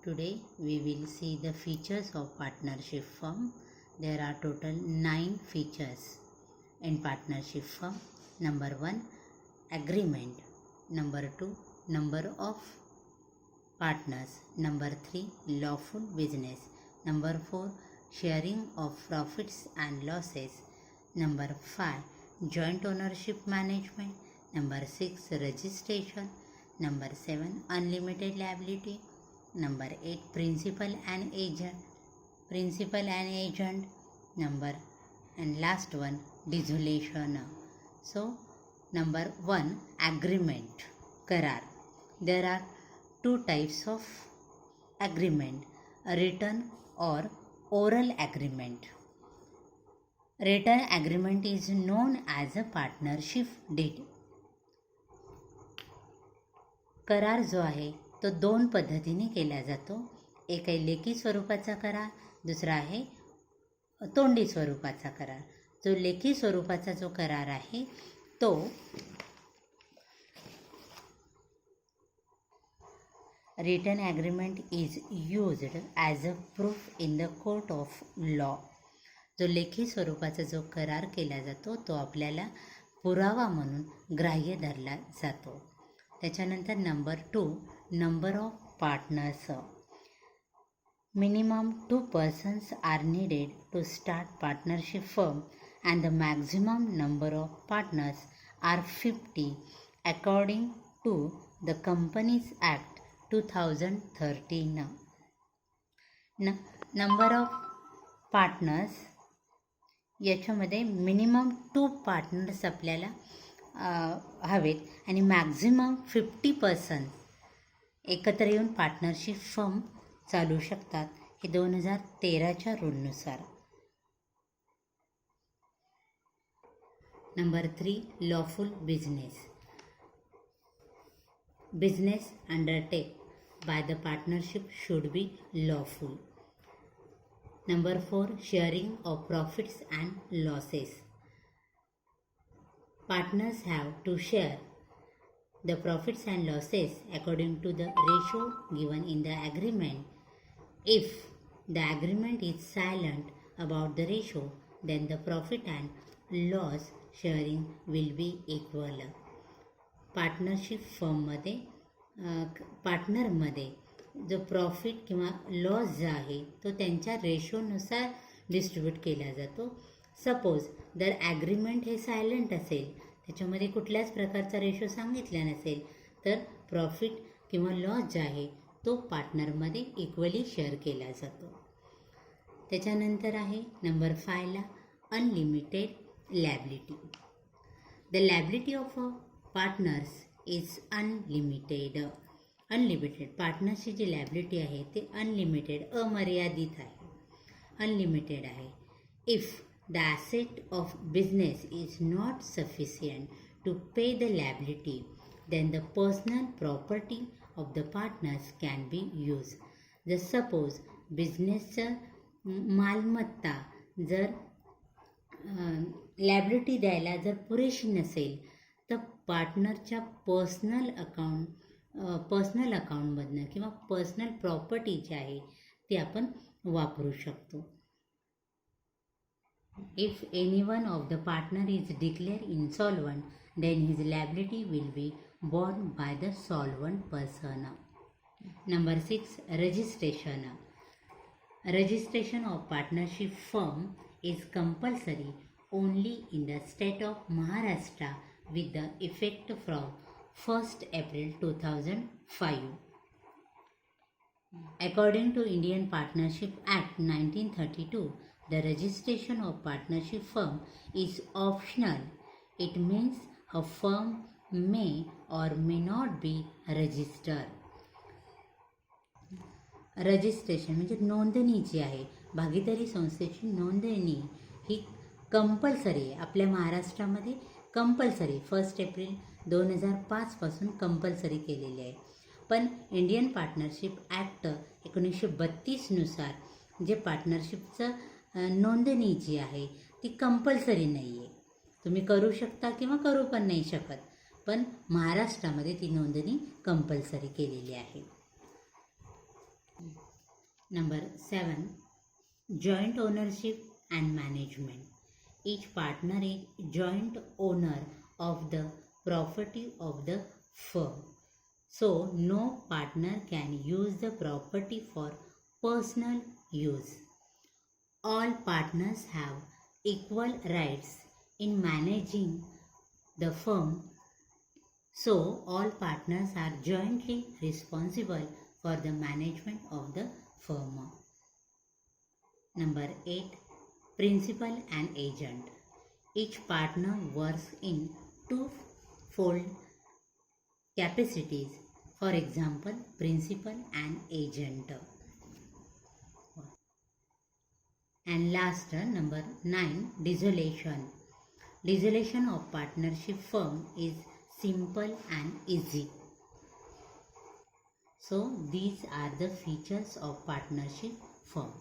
Today we will see the features of partnership firm. There are total 9 features in partnership firm. Number 1, agreement. Number 2, number of partners. Number 3, lawful business. Number 4, sharing of profits and losses. Number 5, joint ownership management. Number 6, registration. Number 7, unlimited liability. Number 8, principal and agent. Number and last one, dissolution. So number 1, agreement, karar. There are 2 types of agreement, a written or oral agreement. Written agreement is known as a partnership deed. करार जो आहे तो 2 पद्धतीने केला जातो. एक आहे लेखी स्वरूपाचा करार, दुसरा आहे तोंडी स्वरूपाचा करार. जो लेखी स्वरूपाचा जो करार आहे तो written agreement is used as a proof in the court of law. जो लेखी स्वरूपाचा जो करार केला जातो तो आपल्याला पुरावा म्हणून ग्राह्य धरला जातो. त्याच्यानंतर number 2, number of partners. Minimum 2 persons are needed to start partnership firm and the maximum number of partners are 50 according to the Companies Act 2013. Number of partners याच्यामध्ये मिनिमम 2 पार्टनर्स आपल्याला हवेत आणि मॅक्झिमम 50 पर्सन एकत्र येऊन partnership firm चालू शकतात. हे 2013च्या रूलनुसार. Number 3, lawful business. Business undertake by the partnership should be lawful. Number 4, sharing of profits and losses. Partners have to share the profits and losses according to the ratio given in the agreement. If the agreement is silent about the ratio, then the profit and loss sharing will be equal. Partnership फर्ममध्ये पार्टनरमध्ये जो profit किंवा loss जो आहे तो त्यांच्या रेशोनुसार distribute केला जातो. Suppose जर ॲग्रीमेंट हे सायलेंट असेल, त्याच्यामध्ये कुठल्याच प्रकारचा रेशो सांगितला नसेल, तर प्रॉफिट किंवा लॉस जे आहे तो पार्टनरमध्ये इक्वली शेअर केला जातो. त्याच्यानंतर आहे नंबर 5ला unlimited liability. The liability of a partners is unlimited. पार्टनर्सची जी लॅबिलिटी आहे ते अनलिमिटेड, अमर्यादित आहे, अनलिमिटेड आहे. If the asset of business is not sufficient to pay the liability, then the personal property of the partners can be used. Just suppose बिझनेसचं मालमत्ता जर liability द्यायला जर पुरेशी नसेल तर पार्टनरच्या पर्सनल अकाउंटमधनं किंवा पर्सनल प्रॉपर्टी जी आहे ती आपण वापरू शकतो. If any one of the partner is declared insolvent, then his liability will be borne by the solvent person. Number 6, registration. Registration of partnership firm is compulsory only in the state of Maharashtra with the effect from 1st April 2005. According to Indian Partnership Act 1932, the registration of partnership firm is optional. It means a firm may or may not be registered. Registration म्हणजे नोंदणी जी आहे, भागीदारी संस्थेची नोंदणी ही compulsory आहे. आपल्या महाराष्ट्रामध्ये compulsory 1 April 2005 पासून कंपल्सरी केलेली आहे. पण इंडियन पार्टनरशिप ॲक्ट 1932 नुसार जे पार्टनरशिपचं नोंदणी जी आहे ती कंपल्सरी नाही आहे. तुम्ही करू शकता किंवा करू पण नाही शकत, पण महाराष्ट्रामध्ये ती नोंदणी कंपल्सरी केलेली आहे. Number 7. Joint ownership and management. Each partner is joint owner of the property of the firm. So, no partner can use the property for personal use. All partners have equal rights in managing the firm. So, all partners are jointly responsible for the management of the firm. Number 8. Principal and agent. Each partner works in two-fold capacities. For example, principal and agent. And last, number 9. Dissolution. Dissolution of partnership firm is simple and easy. So these are the features of partnership firm.